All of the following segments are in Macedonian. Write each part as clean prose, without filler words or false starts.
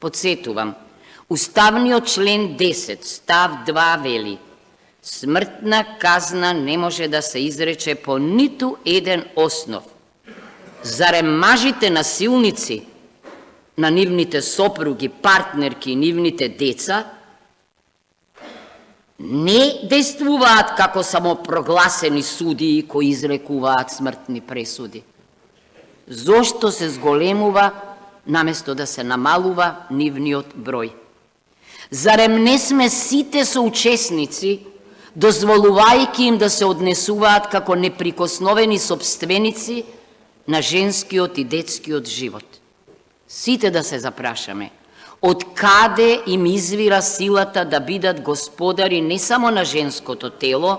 Подсетувам, Уставниот член 10, став 2 вели: смртна казна не може да се изрече по ниту еден основ. Зарем мажите насилници на нивните сопруги, партнерки и нивните деца не действуваат како самопрогласени судии кои изрекуваат смртни пресуди? Зошто се зголемува наместо да се намалува нивниот број? Зарем не сме сите соучесници, дозволувајќи им да се однесуваат како неприкосновени собственици на женскиот и детскиот живот? Сите да се запрашаме, од каде им извира силата да бидат господари не само на женското тело,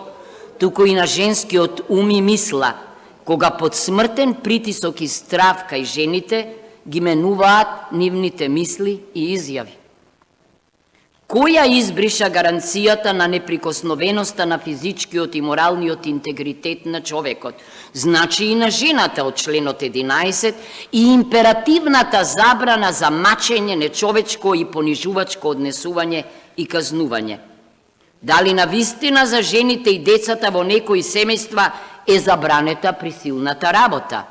туку и на женскиот ум и мисла, кога под смртен притисок и страв кај жените ги менуваат нивните мисли и изјави? Која избриша гаранцијата на неприкосновеноста на физичкиот и моралниот интегритет на човекот? Значи и на жената од членот 11 и императивната забрана за мачење, нечовечко и понижувачко однесување и казнување. Дали навистина за жените и децата во некои семејства е забранета присилната работа?